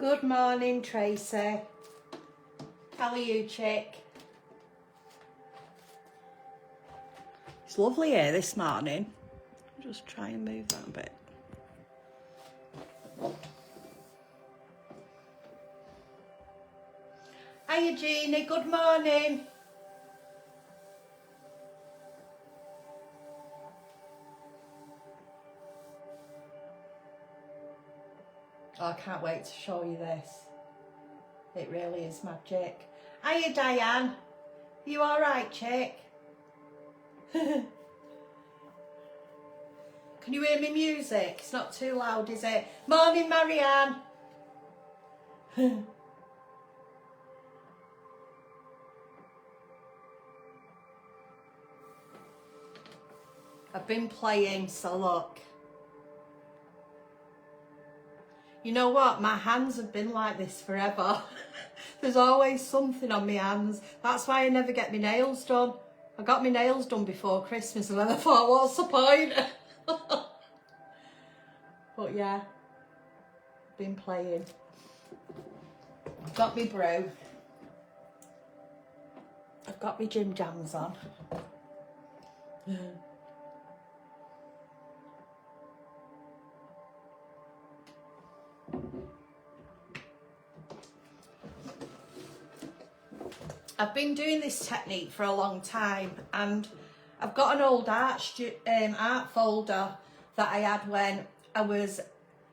Good morning, Tracy. How are you, chick? It's lovely here this morning. Just try and move that a bit. Hiya, Jeannie. Good morning. Oh, I can't wait to show you this. It really is magic. Hiya, Diane. You all right, chick? Can you hear me music? It's not too loud, is it? Morning, Marianne. I've been playing, so look. You know what? My hands have been like this forever. There's always something on my hands. That's why I never get my nails done. I got my nails done before Christmas and then I thought, what's the point? But yeah, I've been playing. I've got my brew. I've got my gym jams on. I've been doing this technique for a long time, and I've got an old art folder that I had when I was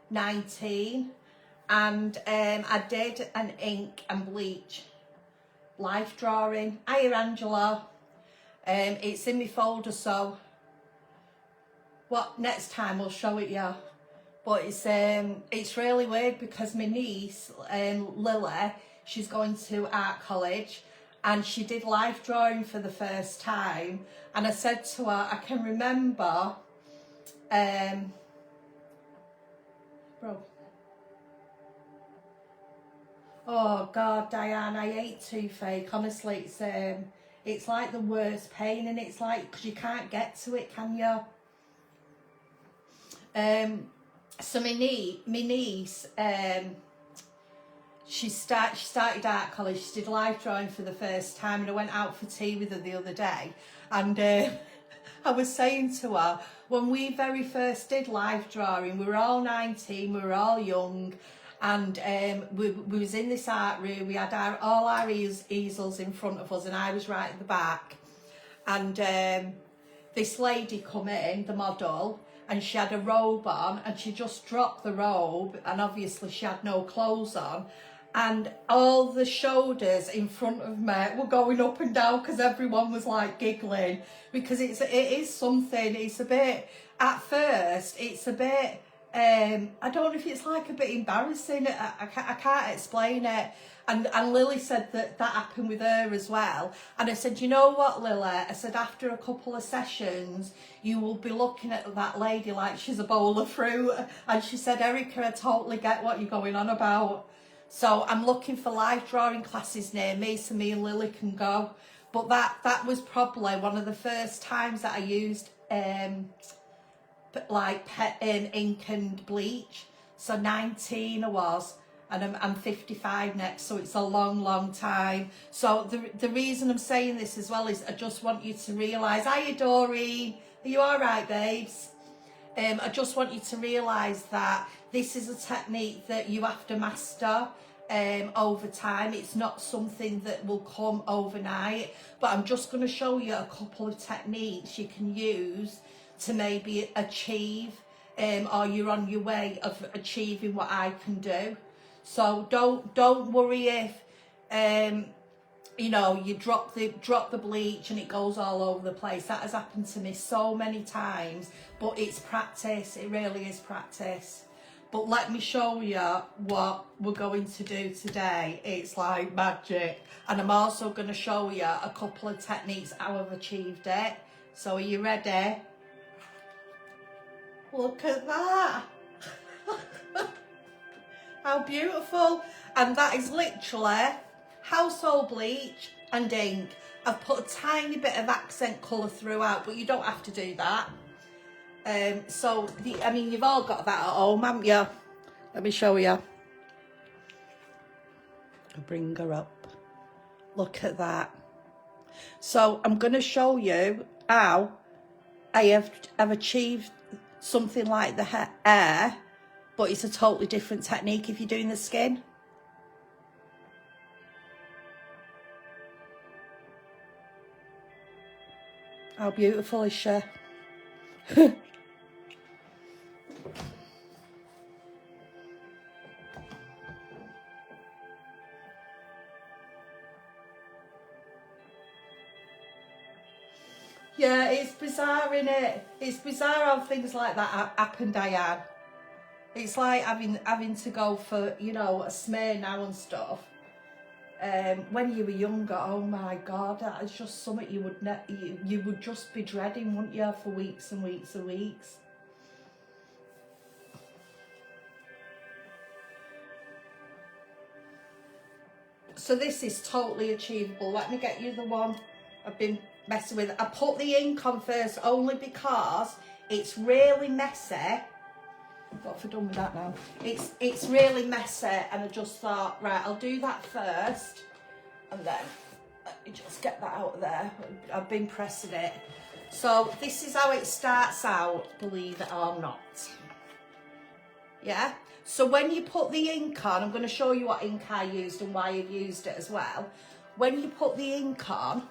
19, and I did an ink and bleach life drawing. Hiya, Angela. It's in my folder, so next time I'll show it you. But it's really weird because my niece Lily, she's going to art college, and she did life drawing for the first time, and I said to her, I can remember oh God, Diane, I hate toothache. Honestly, it's like the worst pain, and it's like, because you can't get to it, can you? So my niece, she started art college. She did life drawing for the first time, and I went out for tea with her the other day, and I was saying to her, when we very first did life drawing, we were all 19, we were all young, and we was in this art room. We had all our easels in front of us, and I was right at the back, and this lady come in, the model, and she had a robe on, and she just dropped the robe, and obviously she had no clothes on, and all the shoulders in front of me were going up and down because everyone was like giggling, because it is something. It's a bit, at first it's a bit I don't know if it's like a bit embarrassing. I can't explain it. And Lily said that happened with her as well. And I said, you know what, Lily? I said, after a couple of sessions, you will be looking at that lady like she's a bowl of fruit. And she said, Erica, I totally get what you're going on about. So I'm looking for life drawing classes near me so me and Lily can go. But that was probably one of the first times that I used ink and bleach. So 19 I was, and I'm 55 next, so it's a long time. So the reason I'm saying this as well is I just want you to realise, hiya Doreen, are you alright, babes? I just want you to realise that this is a technique that you have to master over time. It's not something that will come overnight, but I'm just going to show you a couple of techniques you can use to maybe achieve, or you're on your way of achieving what I can do. So don't worry if you know, you drop the bleach and it goes all over the place. That has happened to me so many times, but it's practice. It really is practice. But let me show you what we're going to do today. It's like magic. And I'm also going to show you a couple of techniques how I've achieved it. So are you ready? Look at that. How beautiful. And that is literally household bleach and ink. I've put a tiny bit of accent colour throughout, but you don't have to do that. I mean, you've all got that at home, haven't you? Let me show you. If I bring her up, look at that. So I'm going to show you how I have achieved something like the hair, but it's a totally different technique if you're doing the skin. How beautiful is she? Yeah, it's bizarre, innit? It's bizarre how things like that happen, Diane. It's like having to go for, you know, a smear now and stuff. When you were younger, oh my God, that is just something you would you would just be dreading, wouldn't you, for weeks and weeks and weeks. So this is totally achievable. Let me get you the one I've been messing with. I put the ink on first only because it's really messy. What have I done with that now? It's really messy, and I just thought, right, I'll do that first, and then let me just get that out of there. I've been pressing it. So this is how it starts out, believe it or not. Yeah? So when you put the ink on, I'm going to show you what ink I used and why I've used it as well. When you put the ink on,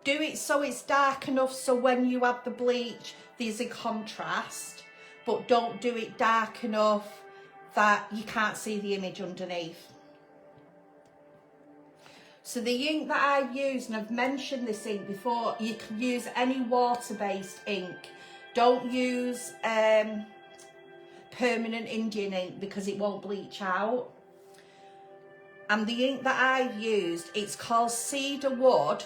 do it so it's dark enough so when you add the bleach, there's a contrast, but don't do it dark enough that you can't see the image underneath. So the ink that I've used, and I've mentioned this ink before, you can use any water-based ink. Don't use permanent Indian ink because it won't bleach out. And the ink that I've used, it's called Cedar Wood.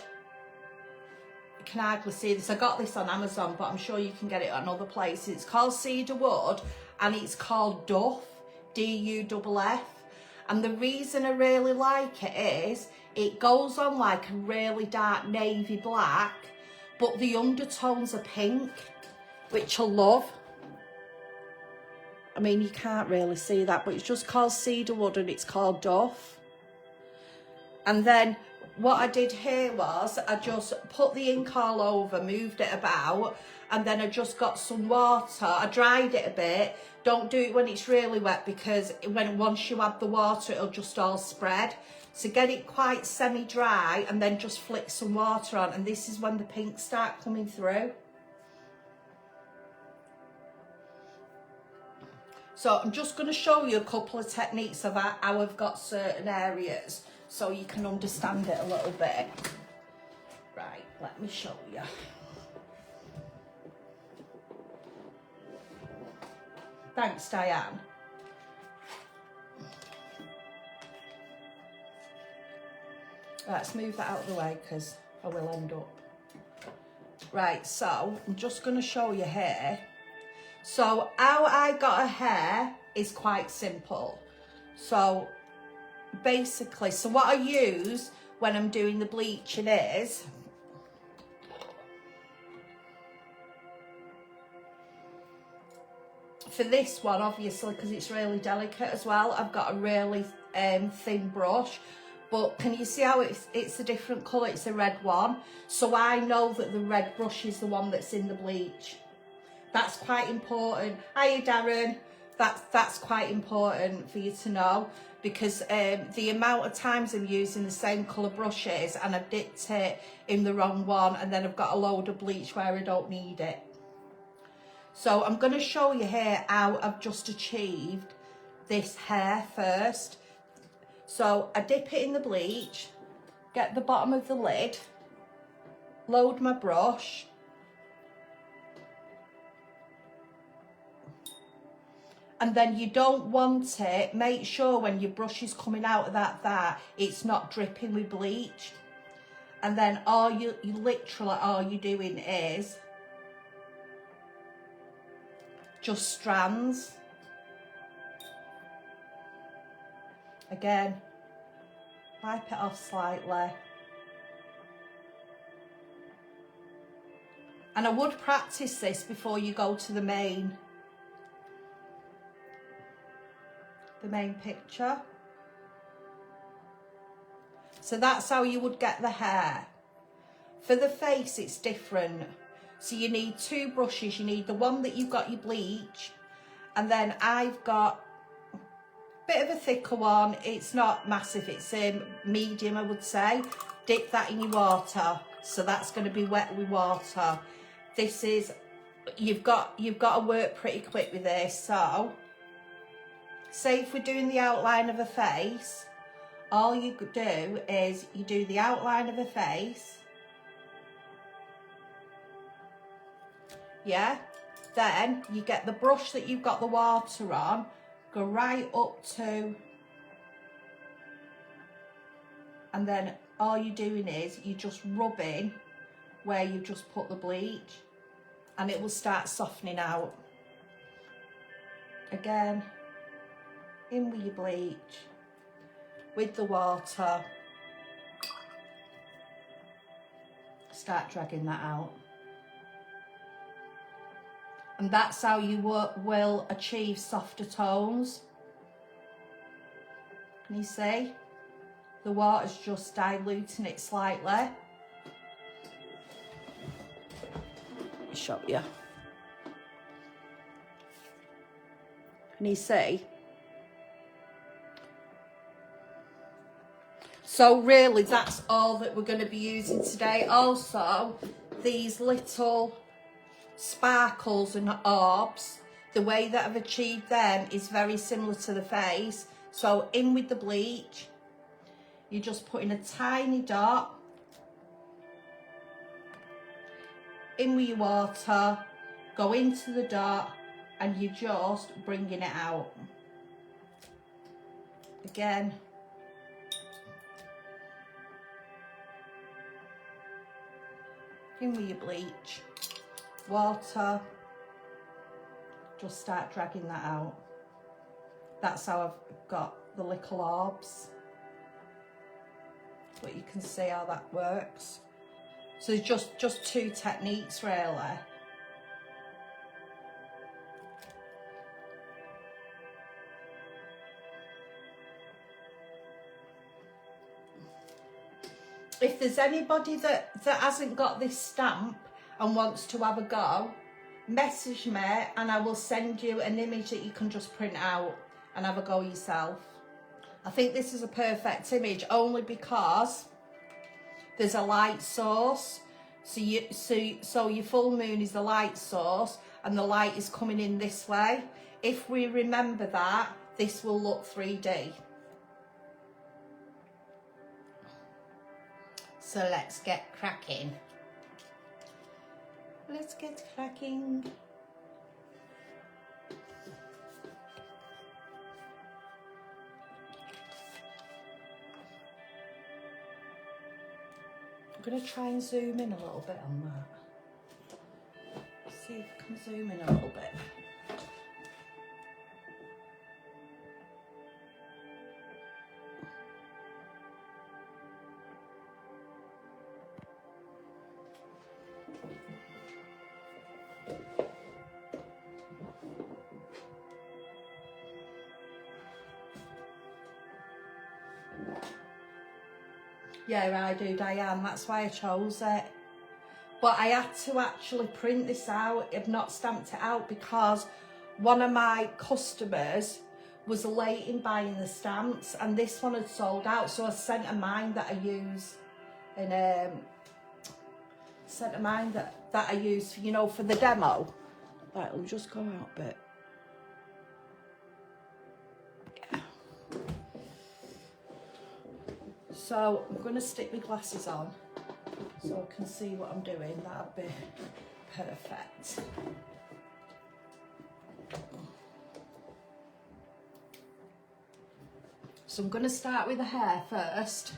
You can hardly see this. I got this on Amazon, but I'm sure you can get it on other places. It's called Cedar Wood, and it's called Duff, D-U-F-F. And the reason I really like it is it goes on like a really dark navy black, but the undertones are pink, which I love. I mean, you can't really see that, but it's just called Cedar Wood and it's called Duff. And then what I did here was I just put the ink all over, moved it about, and then I just got some water. I dried it a bit. Don't do it when it's really wet because once you add the water, it'll just all spread. So get it quite semi-dry and then just flick some water on, and this is when the pinks start coming through. So I'm just going to show you a couple of techniques of how I've got certain areas so you can understand it a little bit. Right, let me show you. Thanks, Diane. Let's move that out of the way because I will end up. Right, so I'm just going to show you here. So how I got her hair is quite simple. So basically, so what I use when I'm doing the bleaching is for this one, obviously, because it's really delicate as well, I've got a really thin brush. But can you see how it's a different colour? It's a red one. So I know that the red brush is the one that's in the bleach. That's quite important. Hiya, Darren. That's quite important for you to know, because the amount of times I'm using the same colour brushes and I've dipped it in the wrong one, and then I've got a load of bleach where I don't need it. So I'm going to show you here how I've just achieved this hair first. So I dip it in the bleach, get the bottom of the lid, load my brush, and then you don't want it, make sure when your brush is coming out of that it's not dripping with bleach. And then literally all you're doing is just strands. Again, wipe it off slightly. And I would practice this before you go to the main picture. So that's how you would get the hair. For the face, it's different. So you need 2 brushes. You need the one that you've got your bleach, and then I've got a bit of a thicker one. It's not massive, it's medium, I would say. Dip that in your water, so that's going to be wet with water. This is, you've got to work pretty quick with this. So say if we're doing the outline of a face, all you could do is you do the outline of a face, yeah, then you get the brush that you've got the water on, go right up to, and then all you're doing is you're just rubbing where you just put the bleach, and it will start softening out. Again, in with your bleach, with the water, start dragging that out. And that's how you will achieve softer tones. Can you see? The water's just diluting it slightly. Let me show you. Can you see? So really that's all that we're going to be using today. Also, these little sparkles and orbs, the way that I've achieved them is very similar to the face. So in with the bleach, you're just putting a tiny dot, in with your water, go into the dot, and you're just bringing it out. Again, in with your bleach, water, just start dragging that out. That's how I've got the little orbs. But you can see how that works. So just 2 techniques really. If there's anybody that hasn't got this stamp and wants to have a go, message me and I will send you an image that you can just print out and have a go yourself. I think this is a perfect image only because there's a light source. So your full moon is the light source and the light is coming in this way. If we remember that, this will look 3D. So let's get cracking. Let's get cracking. I'm going to try and zoom in a little bit on that. See if I can zoom in a little bit. Yeah, I do, Diane. That's why I chose it. But I had to actually print this out. I've not stamped it out because one of my customers was late in buying the stamps and this one had sold out. So I sent her mine that I use, and sent her mine that I use, you know, for the demo. Right, let me just go out a bit. So I'm going to stick my glasses on so I can see what I'm doing. That'd be perfect. So I'm going to start with the hair first.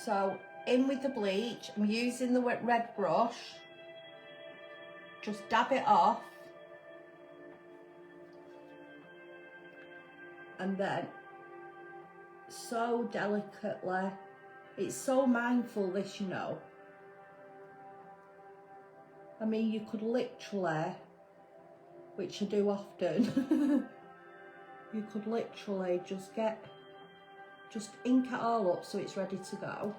So in with the bleach, I'm using the red brush, just dab it off, and then so delicately, it's so mindful this, you know, I mean, you could literally, which I do often, you could literally just ink it all up so it's ready to go.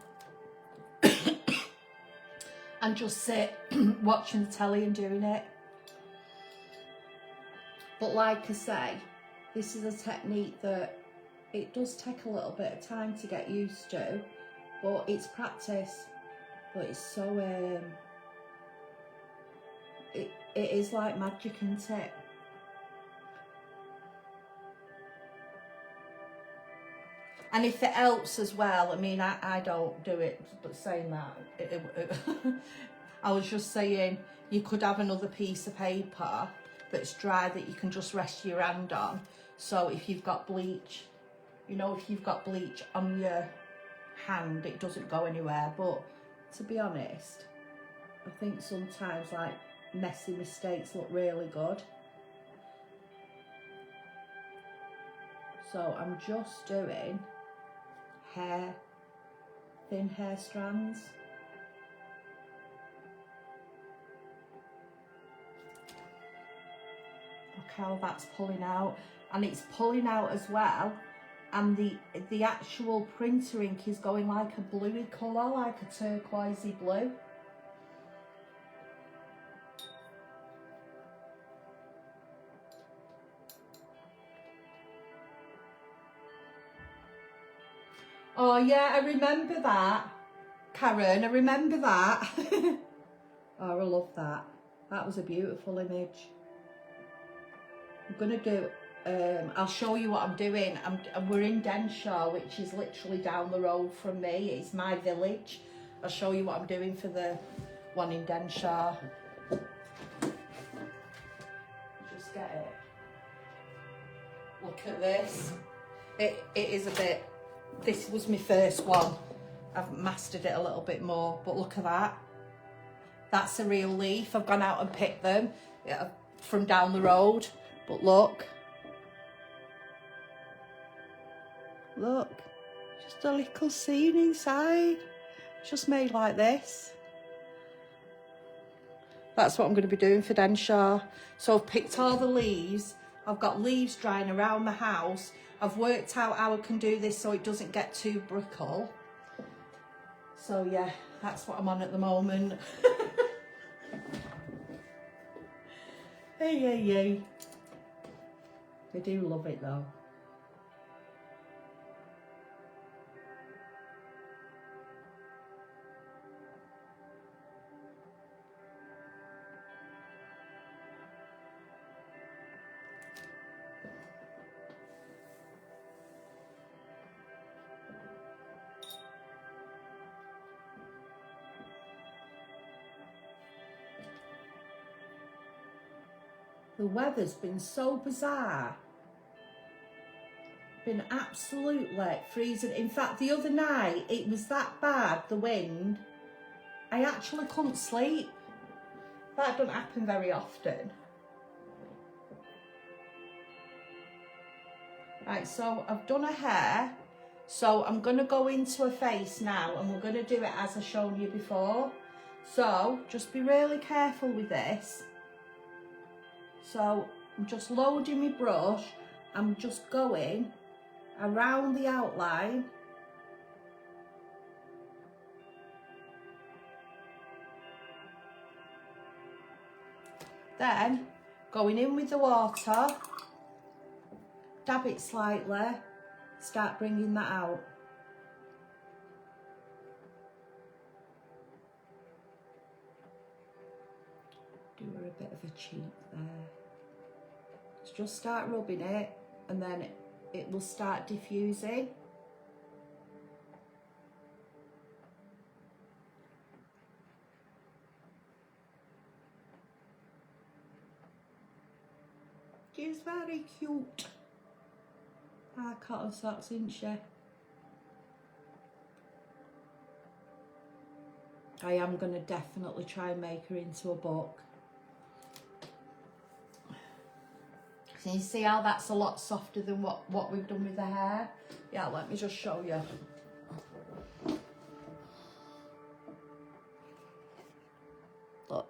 And just sit watching the telly and doing it. But like I say, this is a technique that it does take a little bit of time to get used to, but it's practice. But it's so, it is like magic, isn't it? And if it helps as well, I mean, I don't do it, but saying that, I was just saying, you could have another piece of paper that's dry that you can just rest your hand on. So if you've got bleach, you know, if you've got bleach on your hand, it doesn't go anywhere. But to be honest, I think sometimes like messy mistakes look really good. So I'm just doing thin hair strands. Look how that's pulling out, and it's pulling out as well, and the actual printer ink is going like a bluey colour, like a turquoisey blue. Oh yeah, I remember that, Karen, I remember that. Oh, I love that. That was a beautiful image. I'm gonna do, I'll show you what I'm doing. We're in Denshaw, which is literally down the road from me. It's my village. I'll show you what I'm doing for the one in Denshaw. Just get it. Look at this. It is a bit, this was my first one. I've mastered it a little bit more, but look at that. That's a real leaf. I've gone out and picked them from down the road, but look. Look, just a little scene inside. Just made like this. That's what I'm going to be doing for Denshaw. So I've picked all the leaves. I've got leaves drying around the house. I've worked out how I can do this so it doesn't get too brittle. So yeah, that's what I'm on at the moment. Hey. I do love it though. The weather's been so bizarre. Been absolutely freezing. In fact, the other night, it was that bad, the wind, I actually couldn't sleep. That doesn't happen very often. Right, so I've done a hair. So I'm going to go into a face now, and we're going to do it as I've shown you before. So just be really careful with this. So I'm just loading my brush. I'm just going around the outline. Then going in with the water, dab it slightly, start bringing that out. Do her a bit of a cheek there. Just start rubbing it, and then it will start diffusing. She's very cute. Ah, cotton socks, isn't she? I am going to definitely try and make her into a book. Can you see how that's a lot softer than what we've done with the hair? Yeah, let me just show you. Look,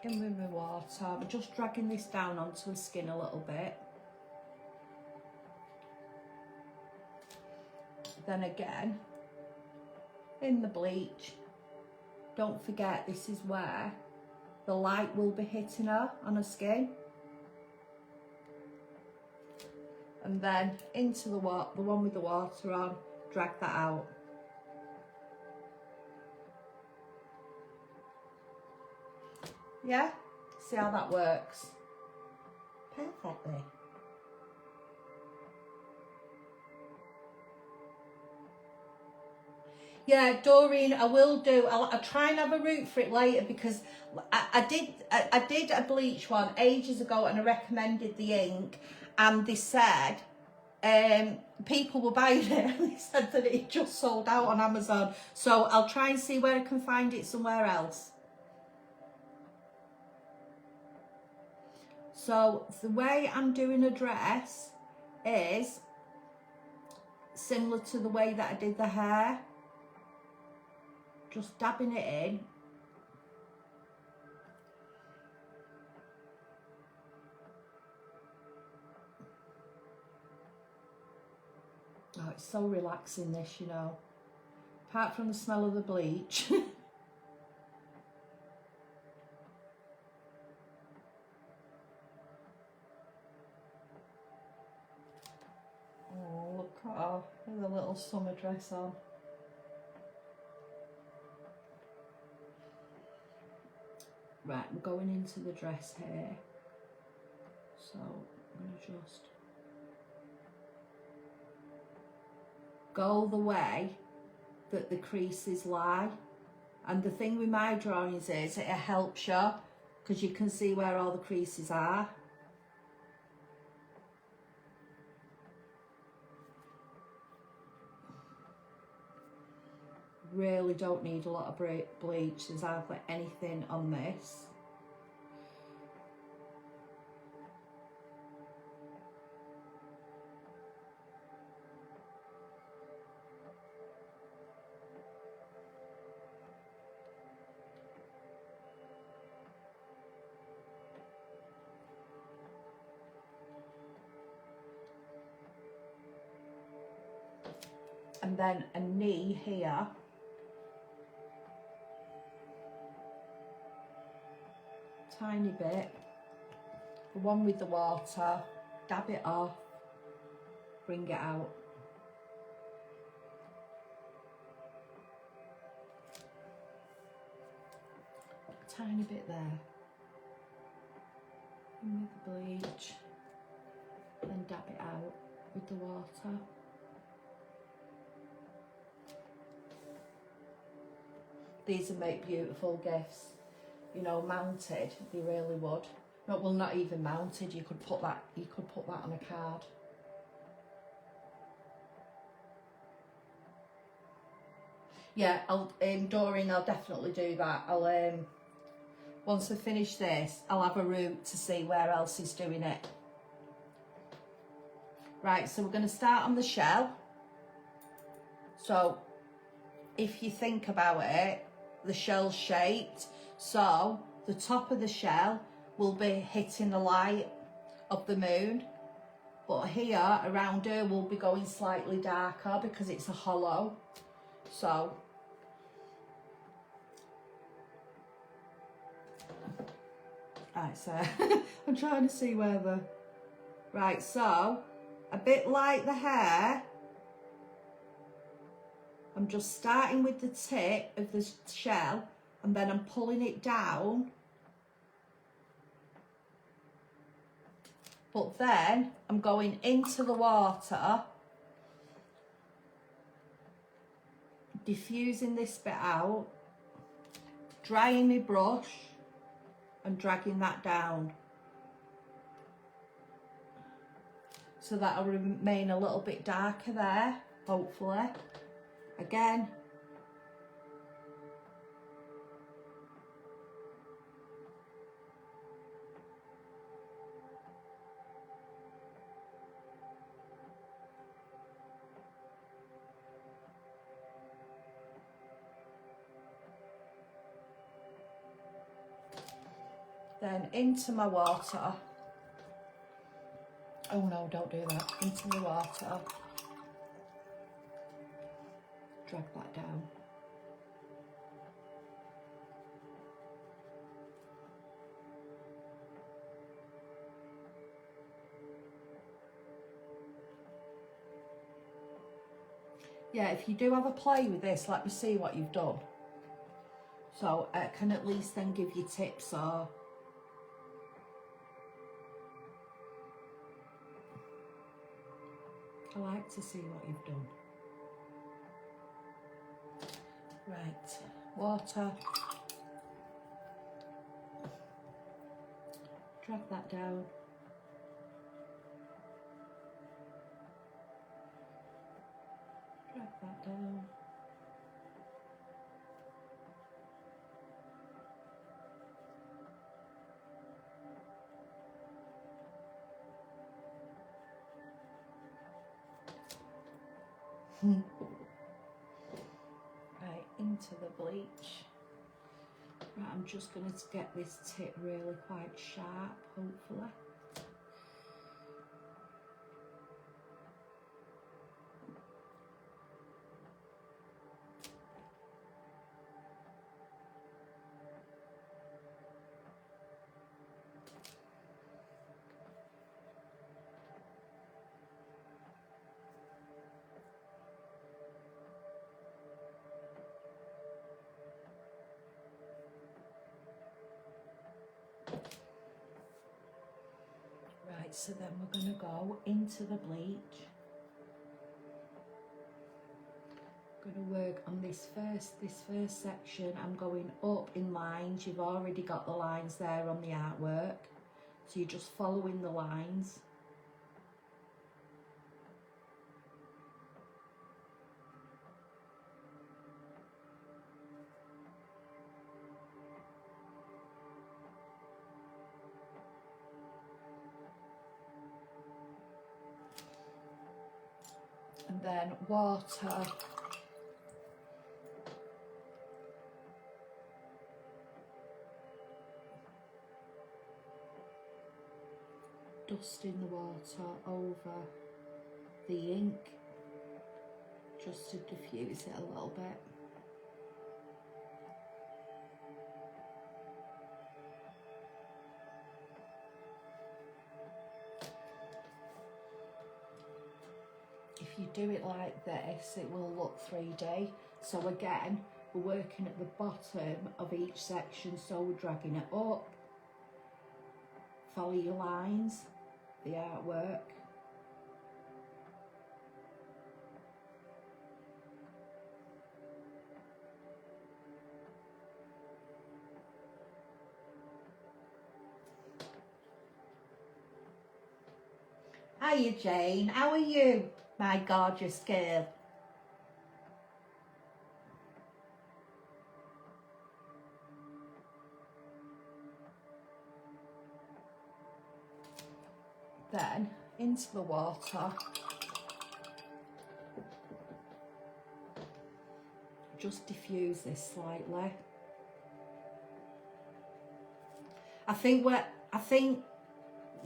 in with my water. I'm just dragging this down onto the skin a little bit. Then again, in the bleach, don't forget this is where the light will be hitting her on her skin. And then into the one with the water on, drag that out. Yeah, see how that works? Perfectly. Yeah, Doreen, I will do. I'll try and have a route for it later, because I did a bleach one ages ago and I recommended the ink, and they said people were buying it and they said that it just sold out on Amazon. So I'll try and see where I can find it somewhere else. So the way I'm doing a dress is similar to the way that I did the hair. Just dabbing it in. Oh, it's so relaxing this, you know. Apart from the smell of the bleach. Oh, look at her with a little summer dress on. Right, I'm going into the dress here. So I'm going to just go the way that the creases lie. And the thing with my drawings is it helps you, because you can see where all the creases are. Really don't need a lot of bleach. There's hardly anything on this. And then a knee here. Tiny bit, the one with the water, dab it off, bring it out. A tiny bit there, and with the bleach, then dab it out with the water. These would make beautiful gifts. You know, mounted, they really would. No, well, not even mounted. You could put that on a card. Yeah, Doreen, I'll definitely do that. I'll once I finish this, I'll have a route to see where else is doing it. Right, so we're going to start on the shell. So, if you think about it, the shell's shaped. So the top of the shell will be hitting the light of the moon, but here around her will be going slightly darker because it's a hollow. So right, so I'm trying to see where the right, so a bit like the hair, I'm just starting with the tip of the shell, and then I'm pulling it down, but then I'm going into the water, diffusing this bit out, drying my brush and dragging that down, so that'll remain a little bit darker there, hopefully. Again, Then into my water. Oh no, don't do that. Into the water. Drag that down. Yeah, if you do have a play with this, let me see what you've done. So I can at least then give you tips or... I like to see what you've done. Right, water. Drag that down. Drag that down. Right, into the bleach. Right, I'm just going to get this tip really quite sharp, hopefully. Right, so then we're going to go into the bleach. I'm going to work on this first section. I'm going up in lines. You've already got the lines there on the artwork, so you're just following the lines. And then water. Dusting the water over the ink, just to diffuse it a little bit. If you do it like this, it will look 3D. So again, we're working at the bottom of each section, so we're dragging it up. Follow your lines, the artwork. Hiya Jane, how are you, my gorgeous girl? Then into the water. Just diffuse this slightly. I think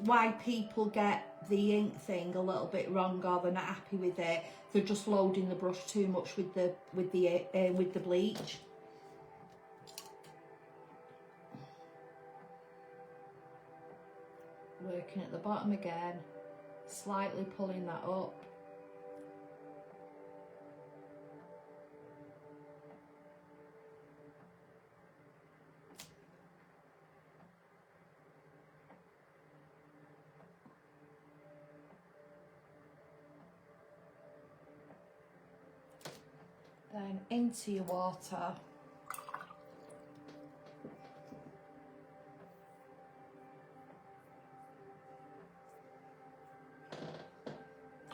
why people get the ink thing a little bit wrong, or they're not happy with it, they're just loading the brush too much with the bleach. Working at the bottom again, slightly pulling that up. Then into your water.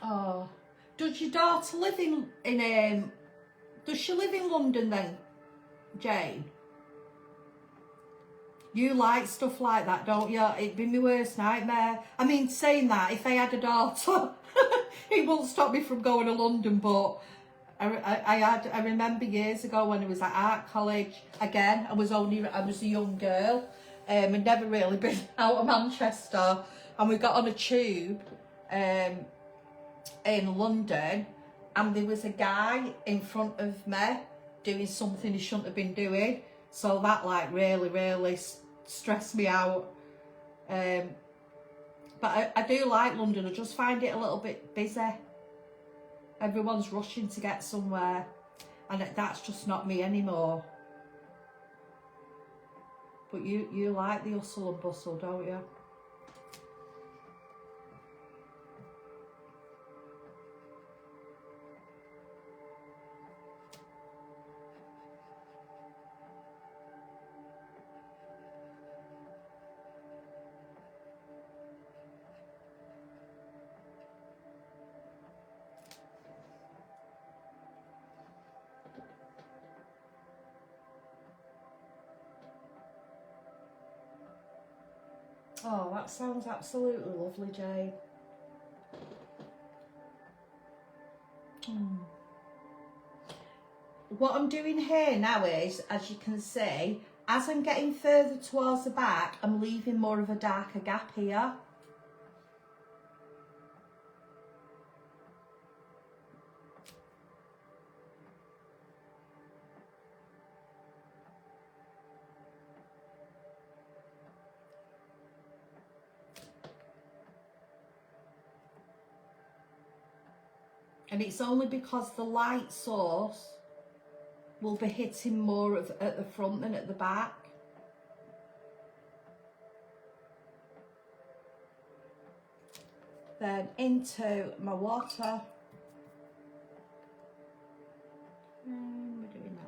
Oh, does your daughter live in does she live in London then, Jane? You like stuff like that, don't you? It'd be my worst nightmare. I mean, saying that, if I had a daughter, it won't stop me from going to London, but I remember years ago when I was at art college, again, I was a young girl, I'd never really been out of Manchester, and we got on a tube in London, and there was a guy in front of me doing something he shouldn't have been doing, so that like really stressed me out. But I do like London. I just find it a little bit busy. Everyone's rushing to get somewhere, and that's just not me anymore. But you like the hustle and bustle, don't you? Oh, that sounds absolutely lovely, Jane. What I'm doing here now is, as you can see, as I'm getting further towards the back, I'm leaving more of a darker gap here. And it's only because the light source will be hitting more at the front than at the back. Then into my water. And we're doing that.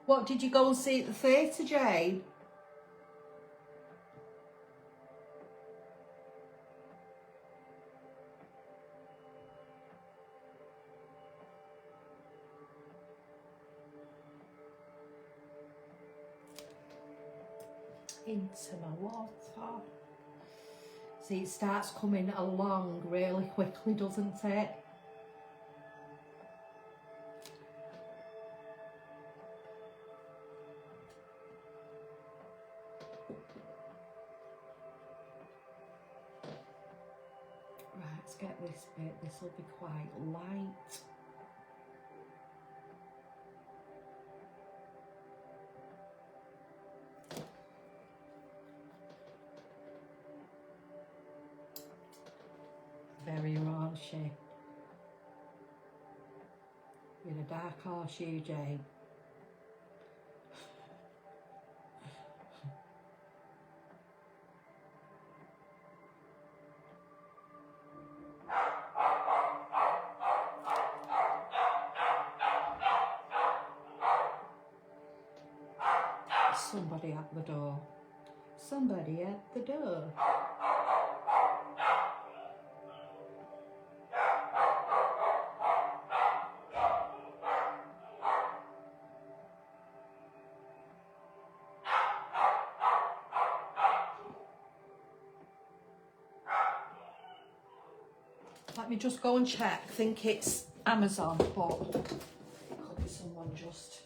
What did you go and see at the theatre, Jane? Into my water. See, it starts coming along really quickly, doesn't it? Let's get this bit, this will be quite light. Very raunchy. With a dark horseshoe, Jane. Somebody at the door. Somebody at the door. Let me just go and check. I think it's Amazon, but it could be someone just...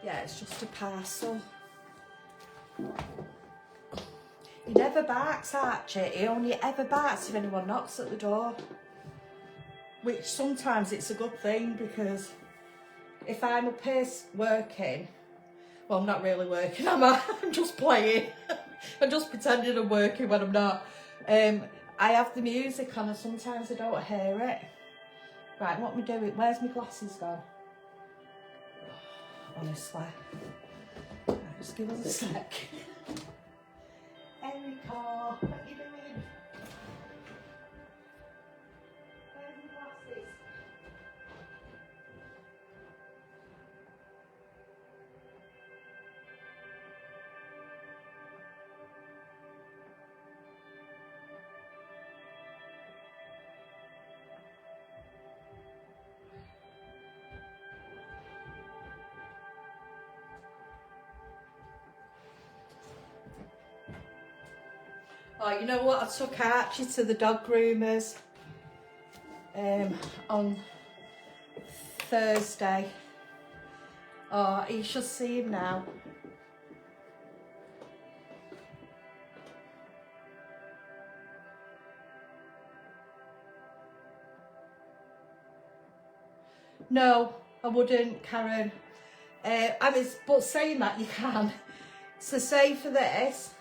Yeah, it's just a parcel. You never barks, Archie. He only ever barks if anyone knocks at the door. Which sometimes it's a good thing, because if I'm up here working, well, I'm not really working, am I? I'm just playing. I'm just pretending I'm working when I'm not. I have the music on and sometimes I don't hear it. Right, what am I doing? Where's my glasses gone? Honestly. Right, just give us a sec. Enrico, what are you doing? Where's my glasses? Oh, you know what? I took Archie to the dog groomers on Thursday. Oh, you should see him now. No, I wouldn't, Karen. But saying that, you can. So say for this,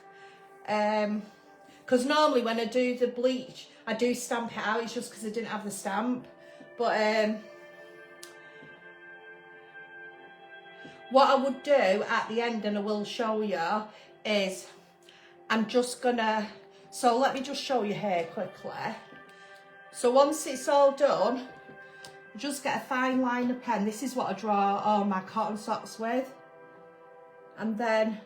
because normally when I do the bleach, I do stamp it out. It's just because I didn't have the stamp. But what I would do at the end, and I will show you, is I'm just gonna, so let me just show you here quickly. So once it's all done, just get a fine liner pen. This is what I draw all my cotton socks with. And then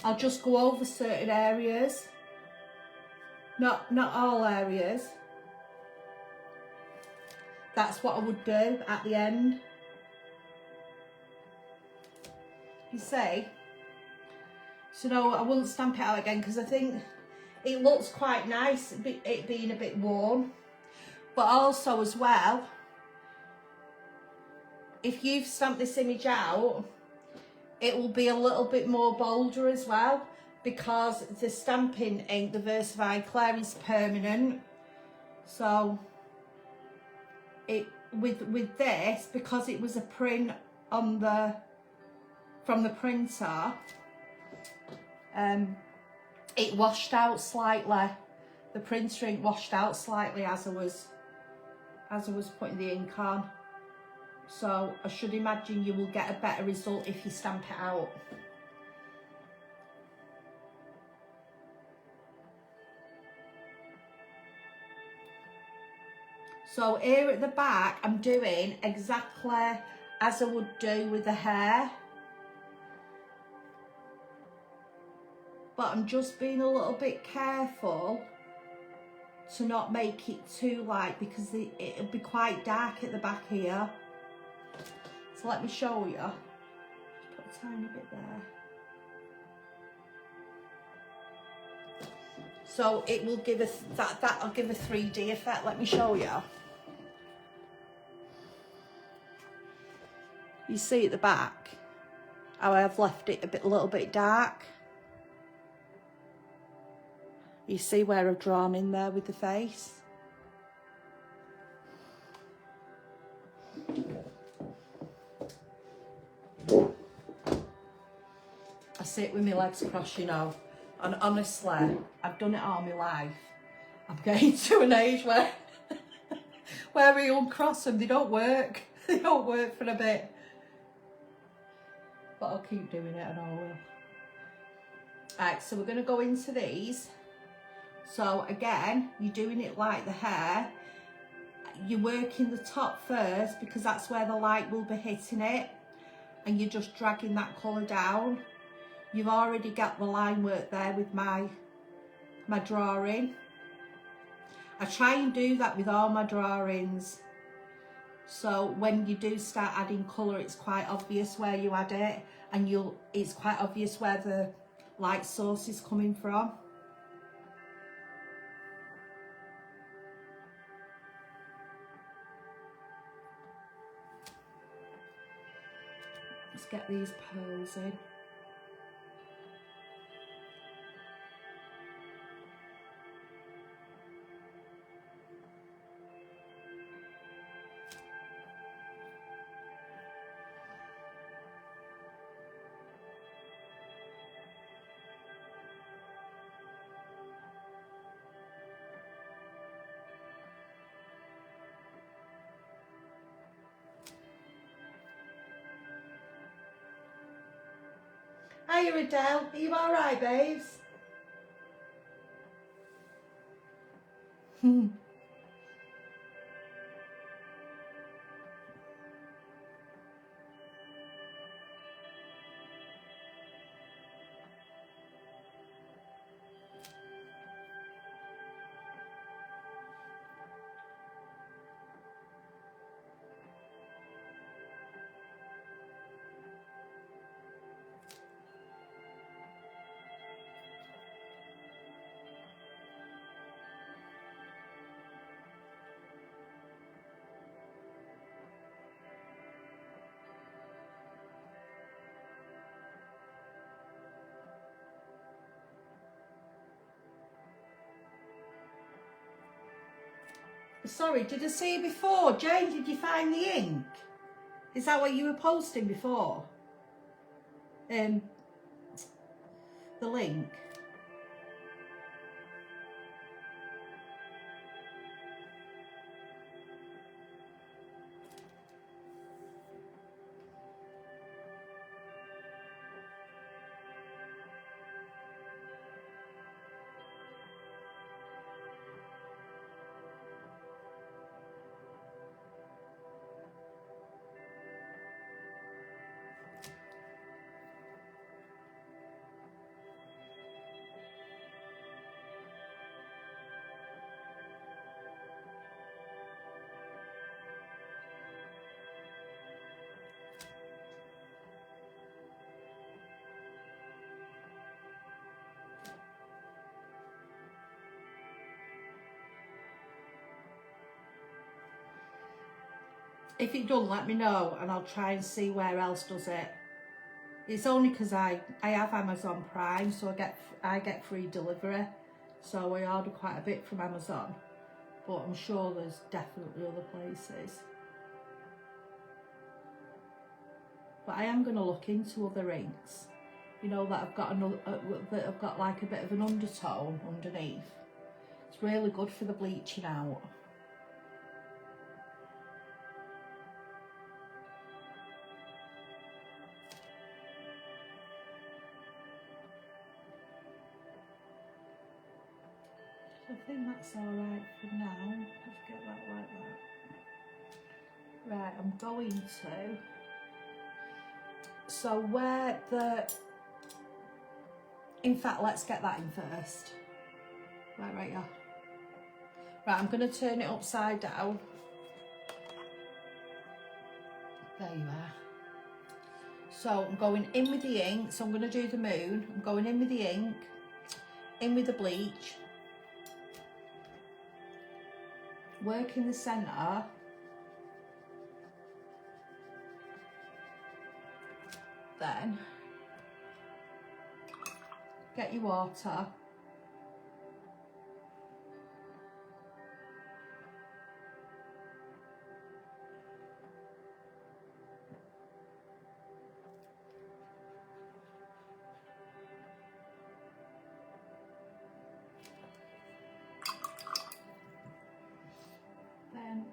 I'll just go over certain areas. Not all areas. That's what I would do at the end. You see? So no, I wouldn't stamp it out again because I think it looks quite nice, it being a bit warm. But also as well, if you've stamped this image out, it will be a little bit more bolder as well, because the stamping ink, the Versified Clair, is permanent. So it with this, because it was a print on from the printer, it washed out slightly. The printer ink washed out slightly as I was putting the ink on. So I should imagine you will get a better result if you stamp it out. So here at the back, I'm doing exactly as I would do with the hair. But I'm just being a little bit careful to not make it too light, because it'll be quite dark at the back here. So let me show you. Just put a tiny bit there. So it will give us that'll give a 3D effect. Let me show you. You see at the back how I've left it a little bit dark. You see where I've drawn in there with the face? I sit with my legs crossed, you know, and honestly, I've done it all my life. I'm getting to an age where we uncross them, they don't work. They don't work for a bit. But I'll keep doing it and I will. Right, so we're going to go into these. So again, you're doing it like the hair. You're working the top first because that's where the light will be hitting it. And you're just dragging that colour down. You've already got the line work there with my drawing. I try and do that with all my drawings. So when you do start adding colour, it's quite obvious where you add it. And it's quite obvious where the light source is coming from. get these pearls in. Hiya Adele, are you alright babes? Sorry, did I see you before? Jane, did you find the ink? Is that what you were posting before? The link. If it doesn't, let me know and I'll try and see where else does it. It's only because I have Amazon Prime, so I get free delivery. So I order quite a bit from Amazon, but I'm sure there's definitely other places. But I am going to look into other inks, you know, that have got that have got like a bit of an undertone underneath. It's really good for the bleaching out. I think that's alright for now. Let's get that like that. Right, I'm going to. So where the. In fact, let's get that in first. Right, yeah. Right, I'm going to turn it upside down. There you are. So I'm going in with the ink. So I'm going to do the moon. I'm going in with the ink, in with the bleach. Work in the centre. Then get your water. Then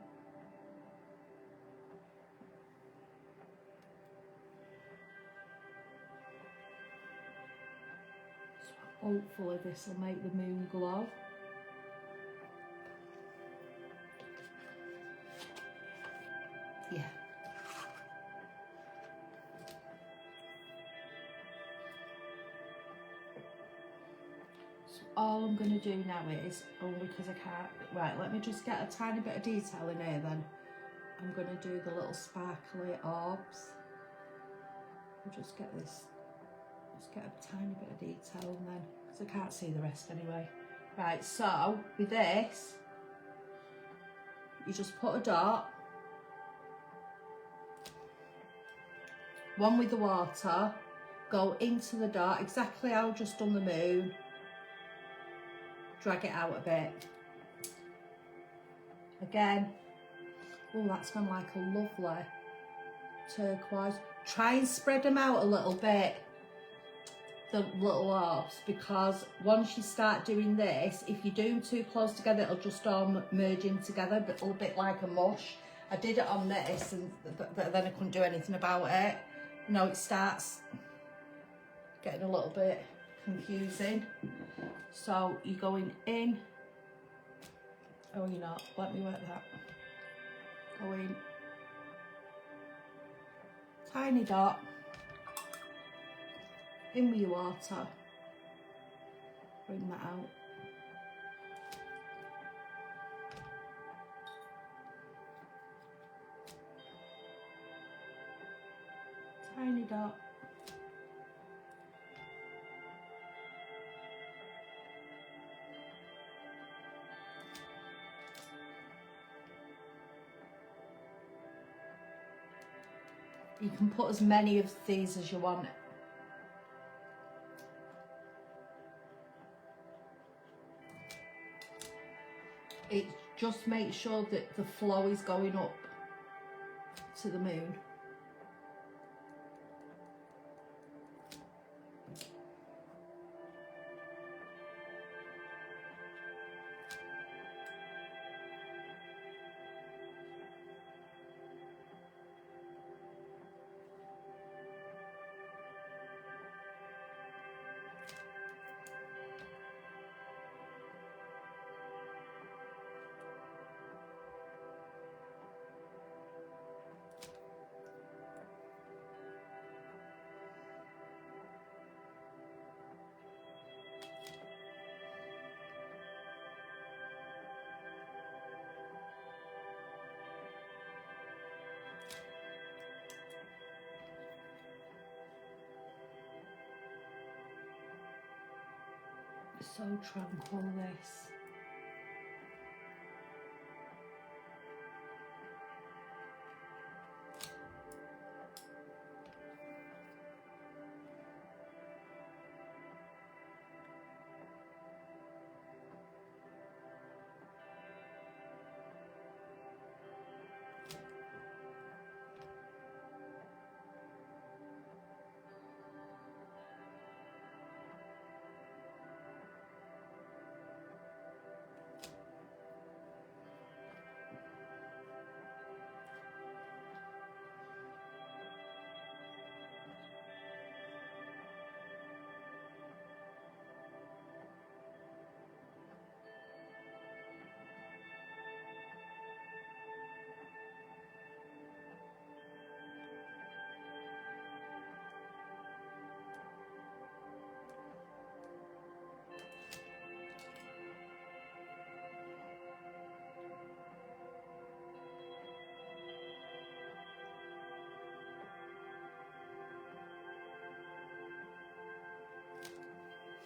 hopefully this will make the moon glow. Yeah. So all I'm going to do now is, only because I can't, right, let me just get a tiny bit of detail in here then. I'm going to do the little sparkly orbs. I'll just get this. Just get a tiny bit of detail and then, because I can't see the rest anyway. Right, so with this, you just put a dot, one with the water, go into the dot, exactly how I've just done the moon, drag it out a bit. Again, oh, that's gone like a lovely turquoise. Try and spread them out a little bit, the little orbs, because once you start doing this, if you do them too close together, it'll just all merge in together, but a little bit like a mush. I did it on this, and but then I couldn't do anything about it. Now it starts getting a little bit confusing. So you're going in. Oh, you're not. Let me work that. Go in. Tiny dot. In with your water. Bring that out. Tiny dot. You can put as many of these as you want. It just makes sure that the flow is going up to the moon. So tranquil, this.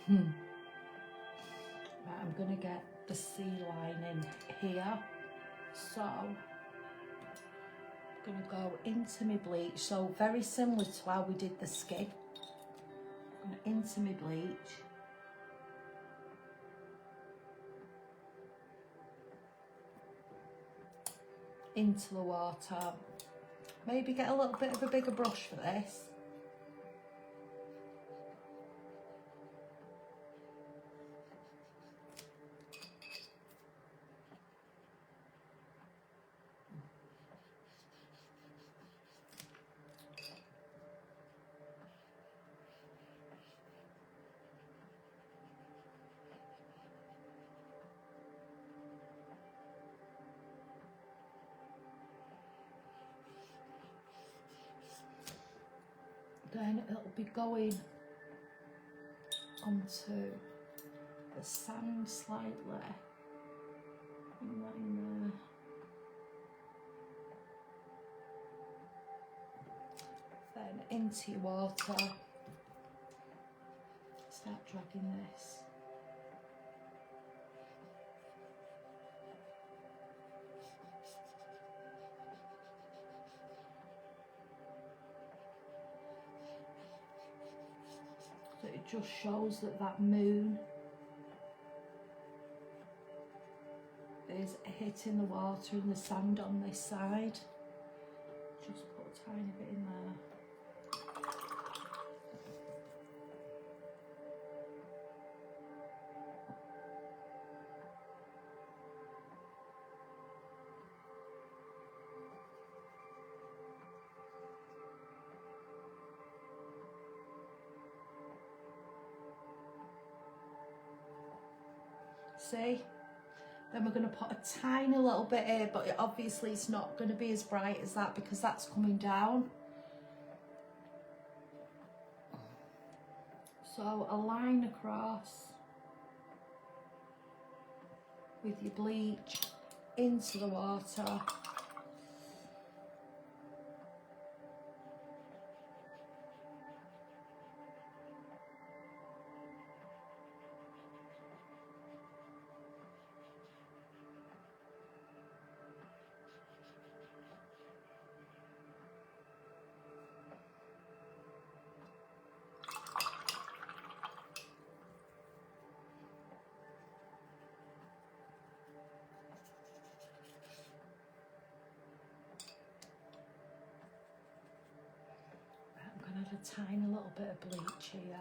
Right, I'm gonna get the sea lining here. So I'm gonna go into my bleach. So very similar to how we did the skin. I'm going into my bleach. Into the water. Maybe get a little bit of a bigger brush for this. Then it'll be going onto the sand slightly. Bring that in there. Then into your water. Start dragging this. that it just shows that that moon is hitting the water and the sand on this side. Just put a tiny bit in there. See? Then we're going to put a tiny little bit here, but obviously it's not going to be as bright as that because that's coming down. So a line across with your bleach into the water. A tiny little bit of bleach here.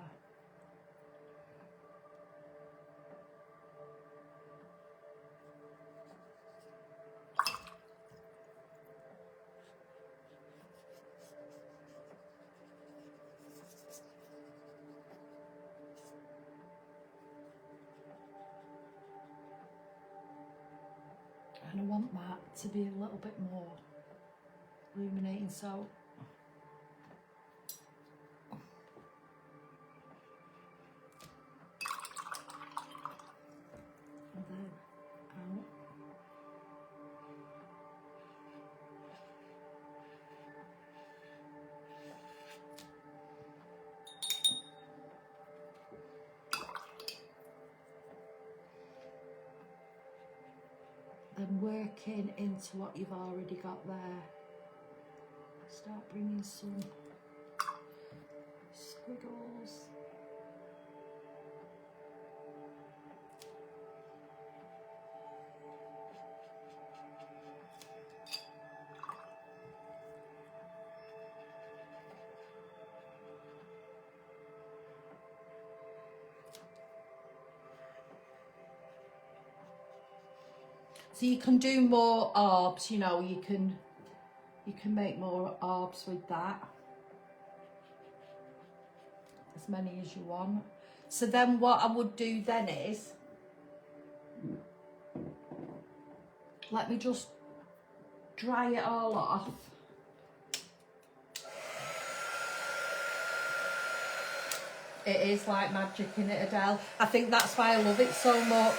And I want that to be a little bit more illuminating, so then working into what you've already got there. Start bringing some squiggles. So you can do more orbs, you know, you can make more orbs with that. As many as you want. So then what I would do then is, let me just dry it all off. It is like magic, isn't it, Adele? I think that's why I love it so much.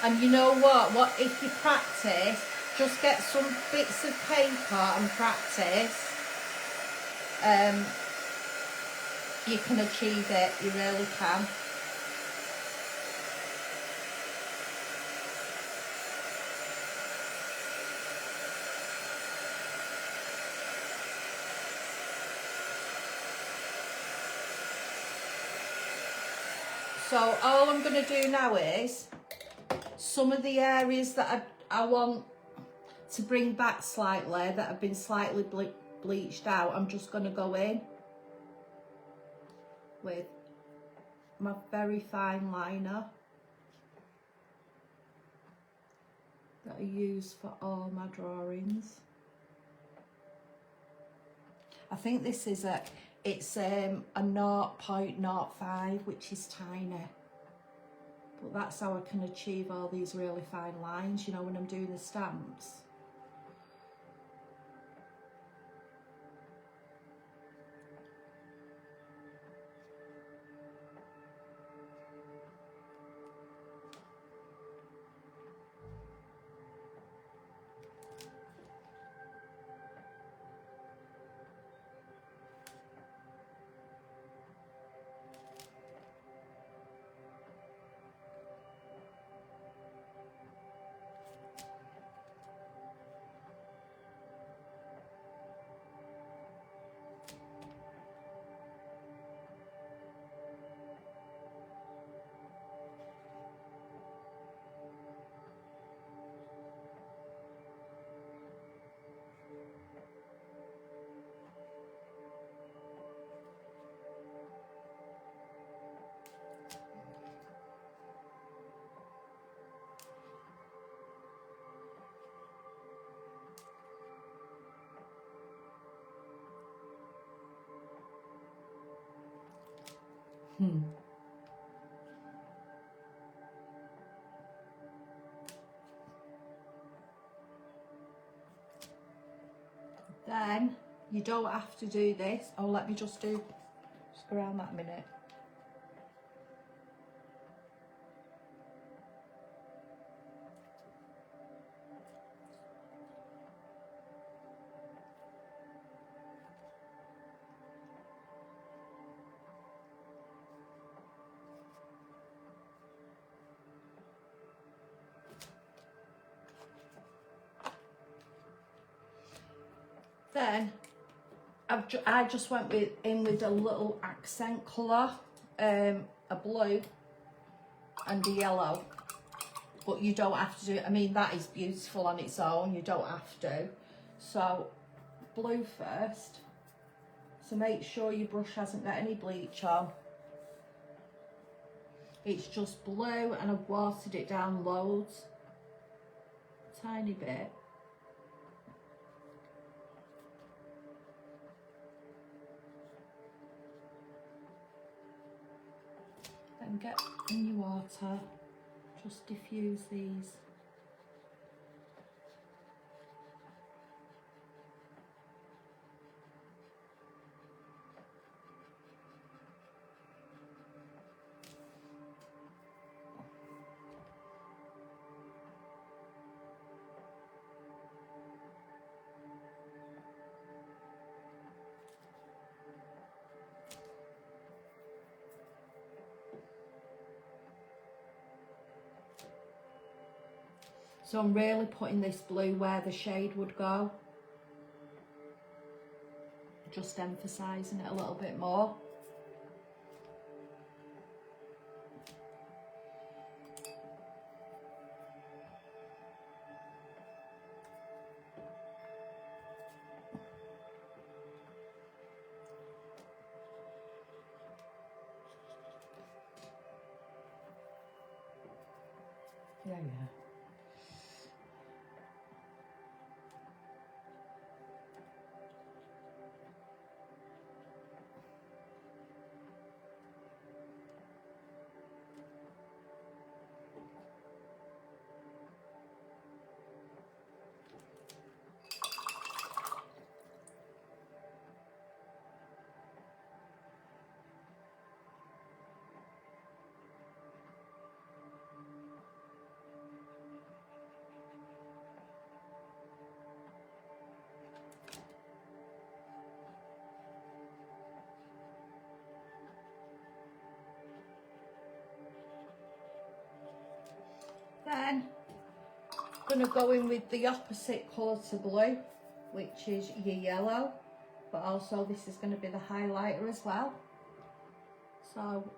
And you know what if you practice, just get some bits of paper and practice, you can achieve it, you really can. So all I'm going to do now is, some of the areas that I want to bring back slightly, that have been slightly bleached out, I'm just going to go in with my very fine liner that I use for all my drawings. I think this is it's a 0.05, which is tiny. But that's how I can achieve all these really fine lines, you know, when I'm doing the stamps. Then you don't have to do this. Oh, let me just go around that a minute. Then I just went in with a little accent colour, a blue and a yellow. But you don't have to do it. I mean, that is beautiful on its own. You don't have to. So blue first. So make sure your brush hasn't got any bleach on. It's just blue, and I've watered it down loads. Tiny bit. Then get in your water, just diffuse these. So I'm really putting this blue where the shade would go. Just emphasising it a little bit more. Yeah. Then I'm going to go in with the opposite colour to blue, which is your yellow, but also this is going to be the highlighter as well. So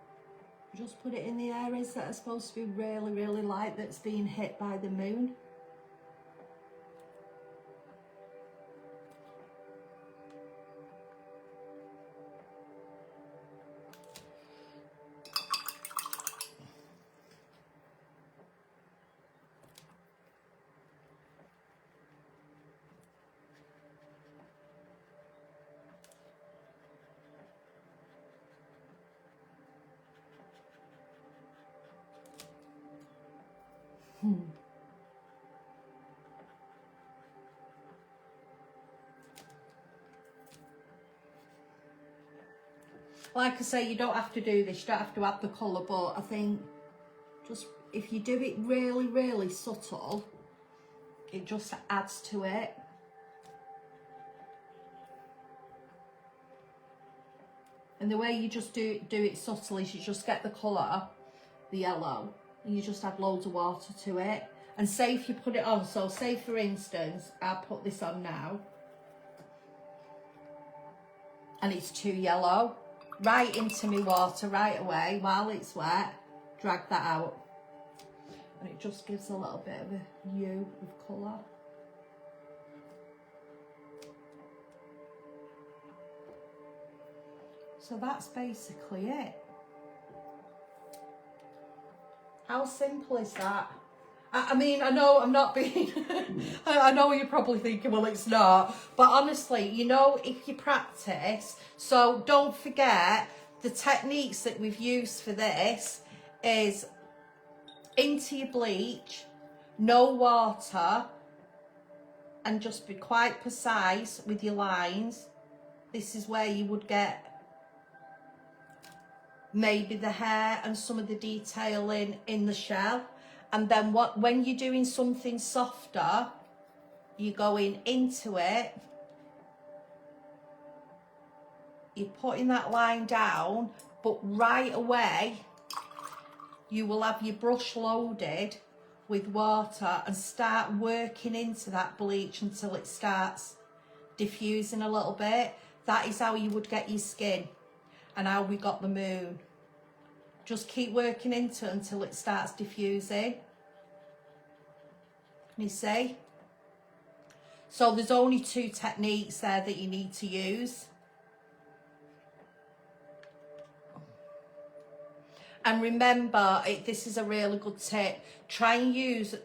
just put it in the areas that are supposed to be really, really light, that's being hit by the moon. Like I say, you don't have to do this, you don't have to add the colour, but I think just if you do it really, really subtle, it just adds to it. And the way you just do it subtle is you just get the colour, the yellow, and you just add loads of water to it. And say if you put it on, so say for instance, I'll put this on now, and it's too yellow, right into my water right away while it's wet, drag that out. And it just gives a little bit of a hue of colour. So that's basically it. How simple is that? I mean, I know I'm not being, I know you're probably thinking, well, it's not. But honestly, you know, if you practice, so don't forget, the techniques that we've used for this is into your bleach, no water, and just be quite precise with your lines. This is where you would get maybe the hair and some of the detail in the shell. And then when you're doing something softer, you're going into it, you're putting that line down, but right away you will have your brush loaded with water and start working into that bleach until it starts diffusing a little bit. That is how you would get your skin and how we got the moon. Just keep working into it until it starts diffusing. Can you see? So there's only 2 techniques there that you need to use. And remember, this is a really good tip. Try and use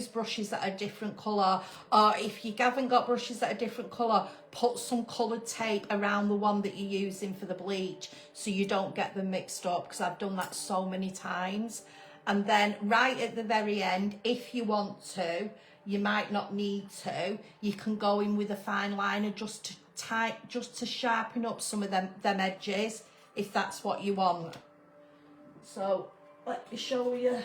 brushes that are different colour, or if you haven't got brushes that are different colour, put some coloured tape around the one that you're using for the bleach so you don't get them mixed up, because I've done that so many times. And then right at the very end, if you want to, you might not need to, you can go in with a fine liner just to sharpen up some of them edges, if that's what you want. So let me show you.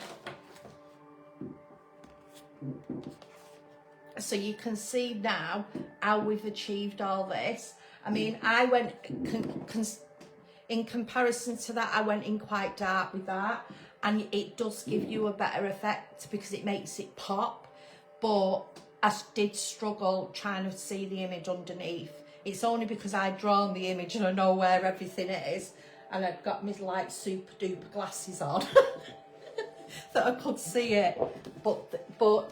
So you can see now how we've achieved all this. I mean, I went, in comparison to that, I went in quite dark with that, and it does give you a better effect because it makes it pop. But I did struggle trying to see the image underneath. It's only because I'd drawn the image and I know where everything is, and I'd got my like super duper glasses on that I could see it. But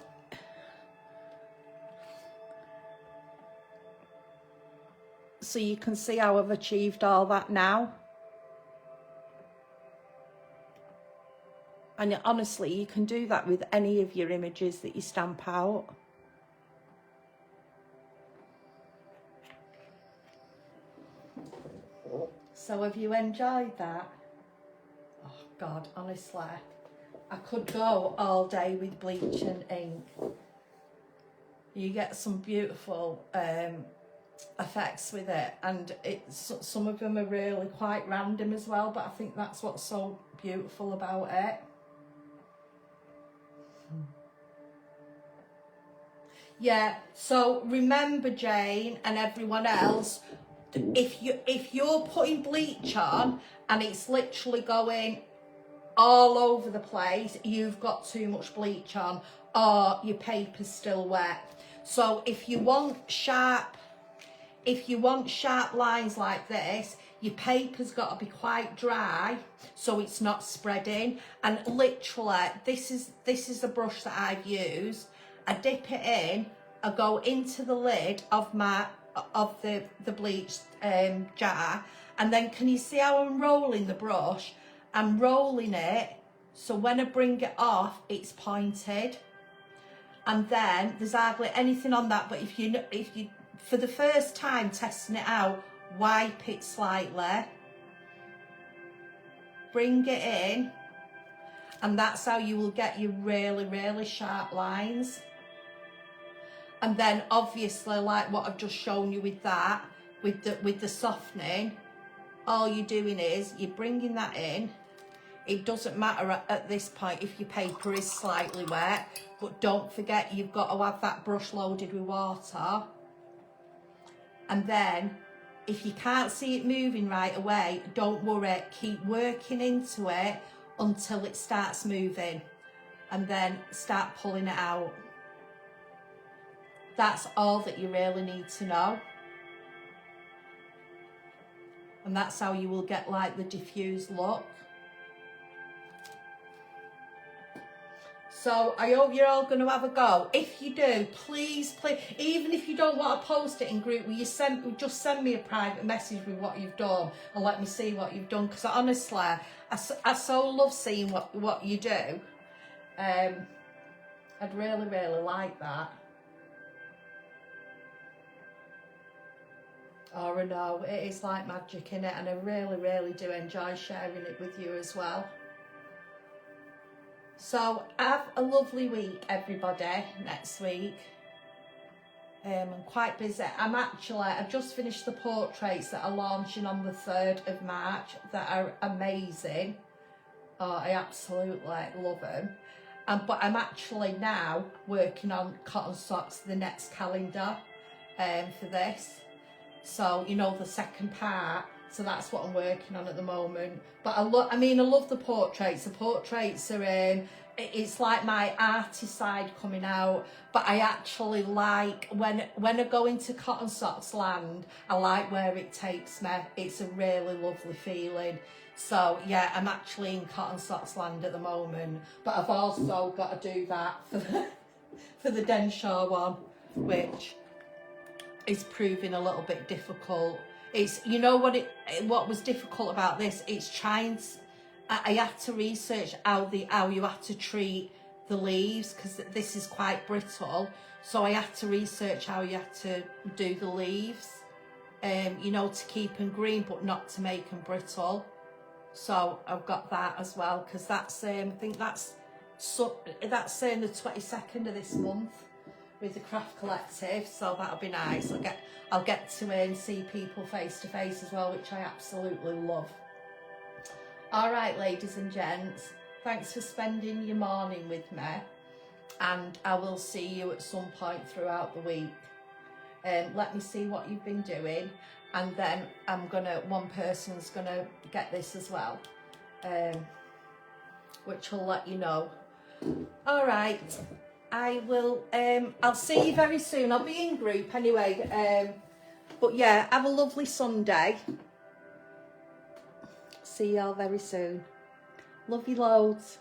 so you can see how I've achieved all that now. And honestly, you can do that with any of your images that you stamp out. So have you enjoyed that? Oh God, honestly, I could go all day with Bleach and Ink. You get some beautiful effects with it, and some of them are really quite random as well, but I think that's what's so beautiful about it. Yeah, so remember, Jane and everyone else, if you're putting bleach on and it's literally going all over the place, you've got too much bleach on, or your paper's still wet. So if you want sharp lines like this, your paper's got to be quite dry so it's not spreading. And literally, this is the brush that I've used. I dip it in, I go into the lid of the bleach jar, and then can you see how I'm rolling the brush? I'm rolling it so when I bring it off, it's pointed. And then there's hardly anything on that, but if you for the first time testing it out, wipe it slightly, bring it in, and that's how you will get your really, really sharp lines. And then obviously, like what I've just shown you with that, with the softening, all you're doing is you're bringing that in. It doesn't matter at this point if your paper is slightly wet, but don't forget you've got to have that brush loaded with water. And then if you can't see it moving right away, don't worry, keep working into it until it starts moving, and then start pulling it out. That's all that you really need to know. And that's how you will get like the diffused look. So I hope you're all going to have a go. If you do, please, even if you don't want to post it in group, will you just send me a private message with what you've done and let me see what you've done, because honestly, I so love seeing what you do. I'd really, really like that. Oh, I know, it is like magic in it, and I really, really do enjoy sharing it with you as well. So have a lovely week, everybody, next week. I'm quite busy. I've just finished the portraits that are launching on the 3rd of March that are amazing. Oh, I absolutely love them. But I'm actually now working on Cotton Socks, the next calendar for this. So, you know, the second part. So that's what I'm working on at the moment. But I love the portraits. The portraits are, it's like my arty side coming out. But I actually like, when I go into Cotton Socks land, I like where it takes me. It's a really lovely feeling. So yeah, I'm actually in Cotton Socks land at the moment. But I've also got to do that for the Denshaw one, which is proving a little bit difficult. It's, you know what was difficult about this, it's trying, I had to research how you have to treat the leaves, because this is quite brittle, so I had to research how you have to do the leaves, you know, to keep them green but not to make them brittle. So I've got that as well, because that's I think that's the 22nd of this month with the Craft Collective, so that'll be nice. I'll get to see people face to face as well, which I absolutely love. All right, ladies and gents, thanks for spending your morning with me, and I will see you at some point throughout the week. Let me see what you've been doing, and then one person's gonna get this as well, which will let you know. All right. I will, I'll see you very soon. I'll be in group anyway. But yeah, have a lovely Sunday. See y'all very soon. Love you loads.